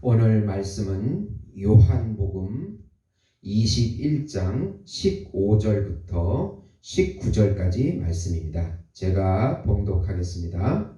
오늘 말씀은 요한복음 21장 15절부터 19절까지 말씀입니다. 제가 봉독하겠습니다.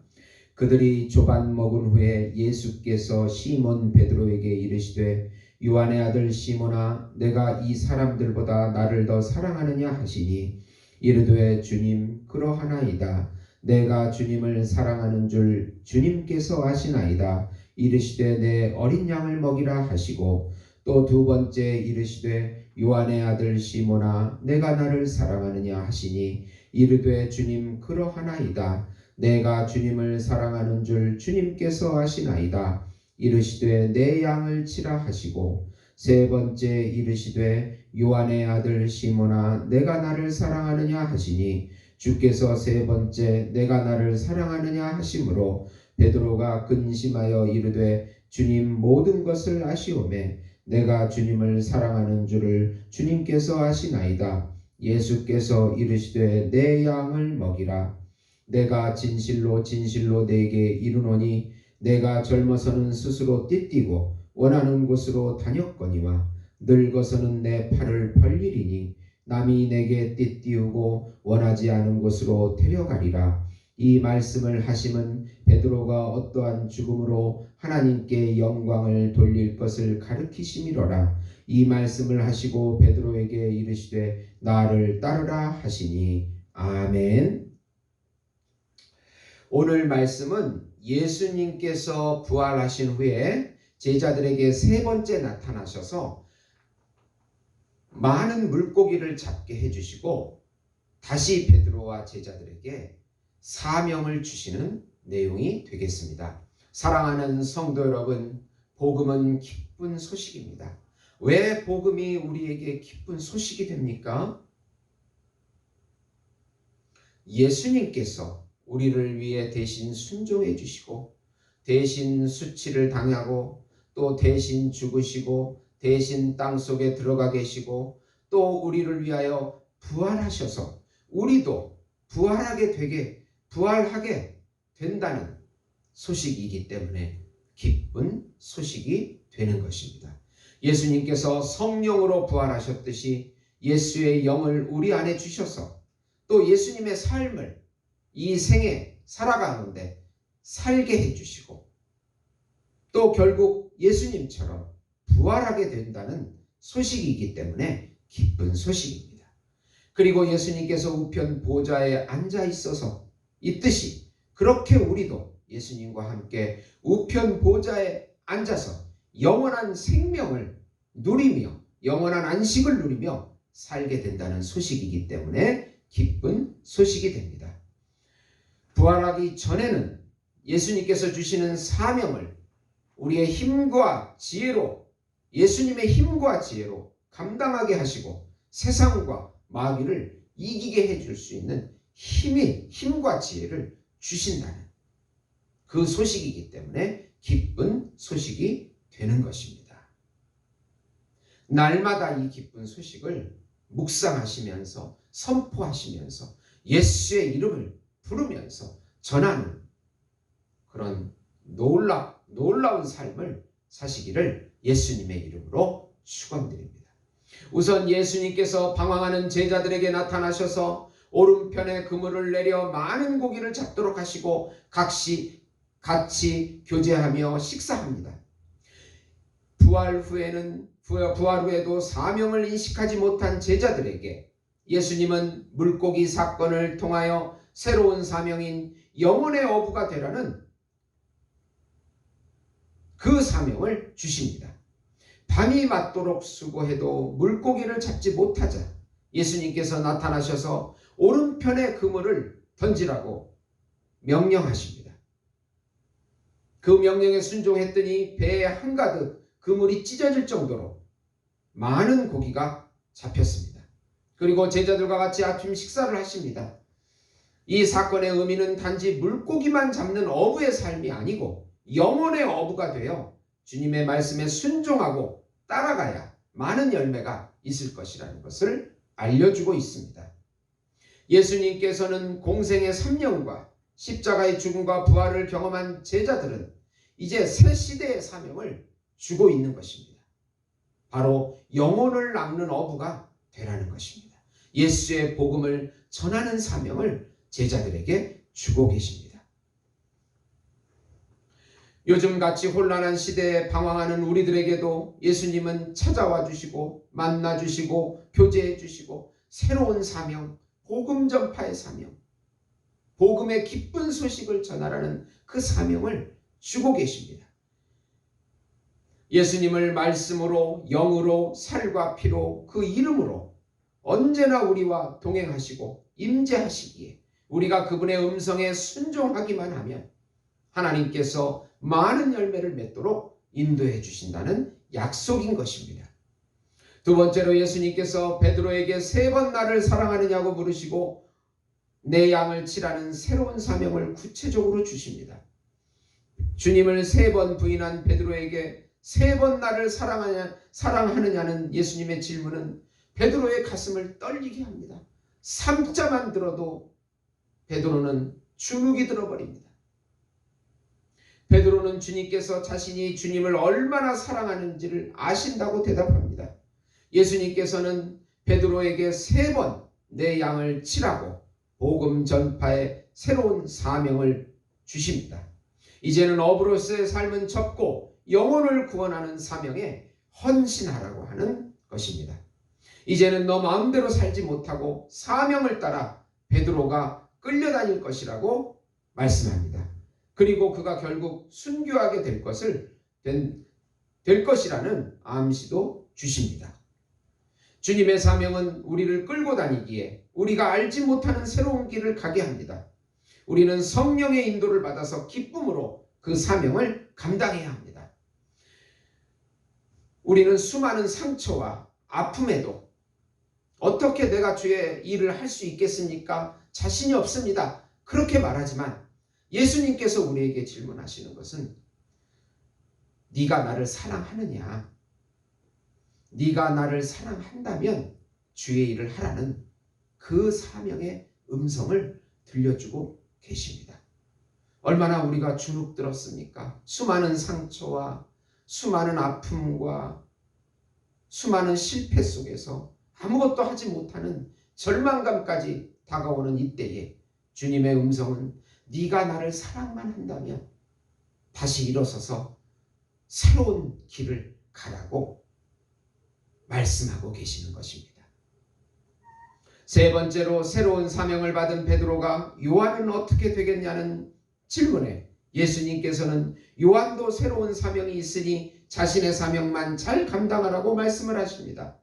그들이 조반 먹은 후에 예수께서 시몬 베드로에게 이르시되 요한의 아들 시몬아 내가 이 사람들보다 나를 더 사랑하느냐 하시니 이르되 주님 그러하나이다. 내가 주님을 사랑하는 줄 주님께서 아시나이다. 이르시되 내 어린 양을 먹이라 하시고 또 두 번째 이르시되 요한의 아들 시몬아 내가 나를 사랑하느냐 하시니 이르되 주님 그러하나이다. 내가 주님을 사랑하는 줄 주님께서 아시나이다. 이르시되 내 양을 치라 하시고 세 번째 이르시되 요한의 아들 시몬아 내가 나를 사랑하느냐 하시니 주께서 세 번째 내가 나를 사랑하느냐 하심으로 베드로가 근심하여 이르되 주님 모든 것을 아시오매 내가 주님을 사랑하는 줄을 주님께서 아시나이다. 예수께서 이르시되 내 양을 먹이라. 내가 진실로 진실로 네게 이르노니 내가 젊어서는 스스로 띠띠고 원하는 곳으로 다녔거니와 늙어서는 내 팔을 벌리리니 남이 내게 띠띠우고 원하지 않은 곳으로 데려가리라. 이 말씀을 하심은 베드로가 어떠한 죽음으로 하나님께 영광을 돌릴 것을 가르치심이로라. 이 말씀을 하시고 베드로에게 이르시되 나를 따르라 하시니 아멘. 오늘 말씀은 예수님께서 부활하신 후에 제자들에게 세 번째 나타나셔서 많은 물고기를 잡게 해주시고 다시 베드로와 제자들에게 사명을 주시는 내용이 되겠습니다. 사랑하는 성도 여러분, 복음은 기쁜 소식입니다. 왜 복음이 우리에게 기쁜 소식이 됩니까? 예수님께서 우리를 위해 대신 순종해 주시고 대신 수치를 당하고 또 대신 죽으시고 대신 땅속에 들어가 계시고 또 우리를 위하여 부활하셔서 우리도 부활하게 된다는 소식이기 때문에 기쁜 소식이 되는 것입니다. 예수님께서 성령으로 부활하셨듯이 예수의 영을 우리 안에 주셔서 또 예수님의 삶을 이 생에 살아가는데 살게 해주시고 또 결국 예수님처럼 부활하게 된다는 소식이기 때문에 기쁜 소식입니다. 그리고 예수님께서 우편 보좌에 앉아 있듯이 그렇게 우리도 예수님과 함께 우편 보좌에 앉아서 영원한 생명을 누리며 영원한 안식을 누리며 살게 된다는 소식이기 때문에 기쁜 소식이 됩니다. 부활하기 전에는 예수님께서 주시는 사명을 우리의 힘과 지혜로 예수님의 힘과 지혜로 감당하게 하시고 세상과 마귀를 이기게 해줄 수 있는 힘과 지혜를 주신다는 그 소식이기 때문에 기쁜 소식이 되는 것입니다. 날마다 이 기쁜 소식을 묵상하시면서 선포하시면서 예수의 이름을 부르면서 전하는 그런 놀라운 삶을 사시기를 예수님의 이름으로 축원드립니다. 우선 예수님께서 방황하는 제자들에게 나타나셔서 오른편에 그물을 내려 많은 고기를 잡도록 하시고 같이 교제하며 식사합니다. 부활 후에도 사명을 인식하지 못한 제자들에게 예수님은 물고기 사건을 통하여 새로운 사명인 영혼의 어부가 되라는 그 사명을 주십니다. 밤이 맞도록 수고해도 물고기를 잡지 못하자 예수님께서 나타나셔서 오른편에 그물을 던지라고 명령하십니다. 그 명령에 순종했더니 배에 한가득 그물이 찢어질 정도로 많은 고기가 잡혔습니다. 그리고 제자들과 같이 아침 식사를 하십니다. 이 사건의 의미는 단지 물고기만 잡는 어부의 삶이 아니고 영혼의 어부가 되어 주님의 말씀에 순종하고 따라가야 많은 열매가 있을 것이라는 것을 알려주고 있습니다. 예수님께서는 공생의 3년과 십자가의 죽음과 부활을 경험한 제자들은 이제 새 시대의 사명을 주고 있는 것입니다. 바로 영혼을 낚는 어부가 되라는 것입니다. 예수의 복음을 전하는 사명을 제자들에게 주고 계십니다. 요즘같이 혼란한 시대에 방황하는 우리들에게도 예수님은 찾아와 주시고 만나 주시고 교제해 주시고 새로운 사명, 복음 전파의 사명, 복음의 기쁜 소식을 전하라는 그 사명을 주고 계십니다. 예수님을 말씀으로 영으로 살과 피로 그 이름으로 언제나 우리와 동행하시고 임재하시기에 우리가 그분의 음성에 순종하기만 하면 하나님께서 많은 열매를 맺도록 인도해 주신다는 약속인 것입니다. 두 번째로 예수님께서 베드로에게 3번 나를 사랑하느냐고 물으시고 내 양을 치라는 새로운 사명을 구체적으로 주십니다. 주님을 3번 부인한 베드로에게 3번 나를 사랑하느냐는 예수님의 질문은 베드로의 가슴을 떨리게 합니다. 3자만 들어도 베드로는 주눅이 들어버립니다. 베드로는 주님께서 자신이 주님을 얼마나 사랑하는지를 아신다고 대답합니다. 예수님께서는 베드로에게 3번 내 양을 치라고 복음 전파의 새로운 사명을 주십니다. 이제는 어부로서의 삶은 접고 영혼을 구원하는 사명에 헌신하라고 하는 것입니다. 이제는 너 마음대로 살지 못하고 사명을 따라 베드로가 끌려다닐 것이라고 말씀합니다. 그리고 그가 결국 순교하게 될 것이라는 암시도 주십니다. 주님의 사명은 우리를 끌고 다니기에 우리가 알지 못하는 새로운 길을 가게 합니다. 우리는 성령의 인도를 받아서 기쁨으로 그 사명을 감당해야 합니다. 우리는 수많은 상처와 아픔에도 어떻게 내가 주의 일을 할 수 있겠습니까? 자신이 없습니다. 그렇게 말하지만 예수님께서 우리에게 질문하시는 것은 네가 나를 사랑하느냐? 네가 나를 사랑한다면 주의 일을 하라는 그 사명의 음성을 들려주고 계십니다. 얼마나 우리가 주눅 들었습니까? 수많은 상처와 수많은 아픔과 수많은 실패 속에서 아무것도 하지 못하는 절망감까지 다가오는 이때에 주님의 음성은 네가 나를 사랑만 한다면 다시 일어서서 새로운 길을 가라고 말씀하고 계시는 것입니다. 3번째로 새로운 사명을 받은 베드로가 요한은 어떻게 되겠냐는 질문에 예수님께서는 요한도 새로운 사명이 있으니 자신의 사명만 잘 감당하라고 말씀을 하십니다.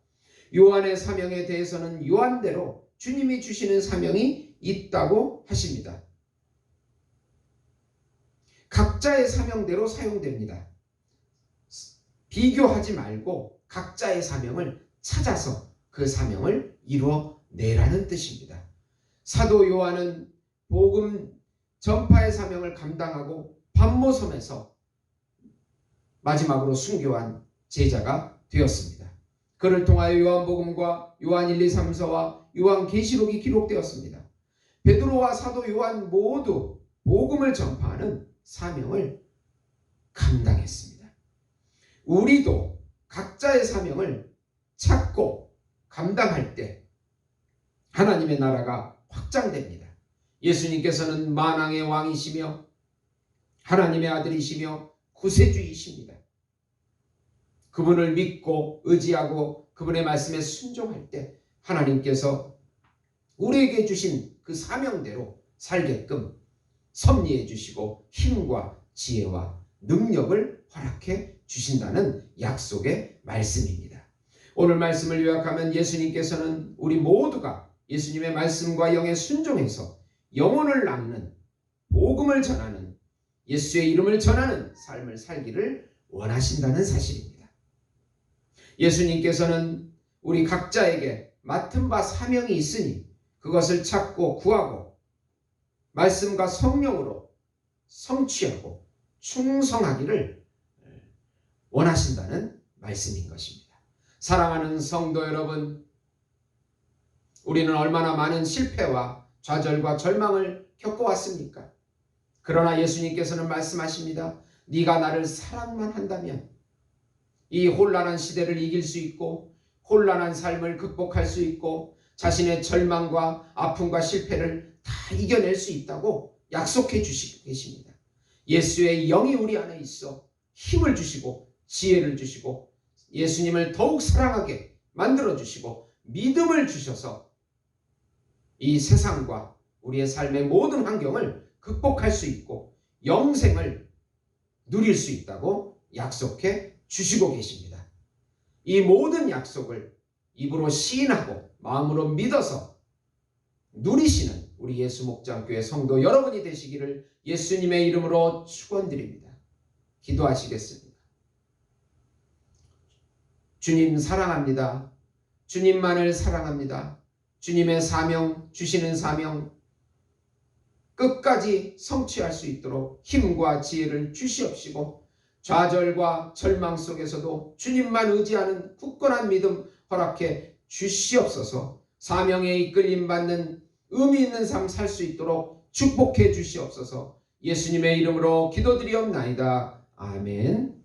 요한의 사명에 대해서는 요한대로 주님이 주시는 사명이 있다고 하십니다. 각자의 사명대로 사용됩니다. 비교하지 말고 각자의 사명을 찾아서 그 사명을 이루어내라는 뜻입니다. 사도 요한은 복음 전파의 사명을 감당하고 pat모섬에서 마지막으로 순교한 제자가 되었습니다. 그를 통하여 요한복음과 요한 1, 2, 3서와 요한계시록이 기록되었습니다. 베드로와 사도 요한 모두 복음을 전파하는 사명을 감당했습니다. 우리도 각자의 사명을 찾고 감당할 때 하나님의 나라가 확장됩니다. 예수님께서는 만왕의 왕이시며 하나님의 아들이시며 구세주이십니다. 그분을 믿고 의지하고 그분의 말씀에 순종할 때 하나님께서 우리에게 주신 그 사명대로 살게끔 섭리해 주시고 힘과 지혜와 능력을 허락해 주신다는 약속의 말씀입니다. 오늘 말씀을 요약하면 예수님께서는 우리 모두가 예수님의 말씀과 영에 순종해서 영혼을 낚는 복음을 전하는 예수의 이름을 전하는 삶을 살기를 원하신다는 사실입니다. 예수님께서는 우리 각자에게 맡은 바 사명이 있으니 그것을 찾고 구하고 말씀과 성령으로 성취하고 충성하기를 원하신다는 말씀인 것입니다. 사랑하는 성도 여러분, 우리는 얼마나 많은 실패와 좌절과 절망을 겪어왔습니까? 그러나 예수님께서는 말씀하십니다. 네가 나를 사랑만 한다면 이 혼란한 시대를 이길 수 있고 혼란한 삶을 극복할 수 있고 자신의 절망과 아픔과 실패를 다 이겨낼 수 있다고 약속해 주시고 계십니다. 예수의 영이 우리 안에 있어 힘을 주시고 지혜를 주시고 예수님을 더욱 사랑하게 만들어 주시고 믿음을 주셔서 이 세상과 우리의 삶의 모든 환경을 극복할 수 있고 영생을 누릴 수 있다고 약속해 주시고 계십니다. 이 모든 약속을 입으로 시인하고 마음으로 믿어서 누리시는 우리 예수 목장교회 성도 여러분이 되시기를 예수님의 이름으로 축원드립니다. 기도하시겠습니다. 주님 사랑합니다. 주님만을 사랑합니다. 주님의 사명, 주시는 사명 끝까지 성취할 수 있도록 힘과 지혜를 주시옵시고 좌절과 절망 속에서도 주님만 의지하는 굳건한 믿음 허락해 주시옵소서. 사명에 이끌림 받는 의미 있는 삶 살 수 있도록 축복해 주시옵소서. 예수님의 이름으로 기도드리옵나이다. 아멘.